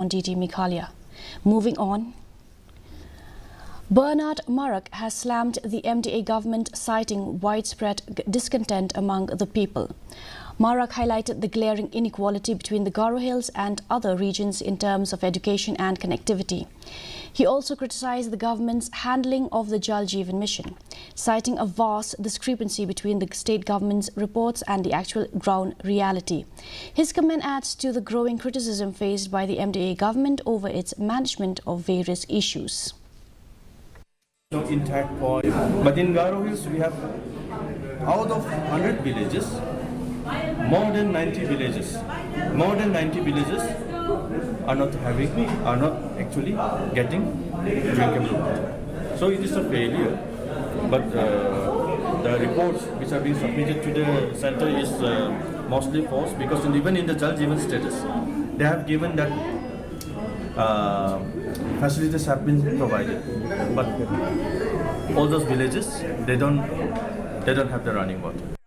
on DT Mikhalia. Moving on. Bernard Marak has slammed the MDA government, citing widespread discontent among the people. Marak highlighted the glaring inequality between the Garo Hills and other regions in terms of education and connectivity. He also criticized the government's handling of the Jal Jeevan mission, citing a vast discrepancy between the state government's reports and the actual ground reality. His comment adds to the growing criticism faced by the MDA government over its management of various issues. No intact point, but in Garo Hills we have, out of 100 villages, more than 90 villages are not actually getting drinkable water. So it is a failure, but the reports which are being submitted to the center is mostly false, because even in the Jal Jeevan status, they have given that facilities have been provided, but all those villages, they don't have the running water.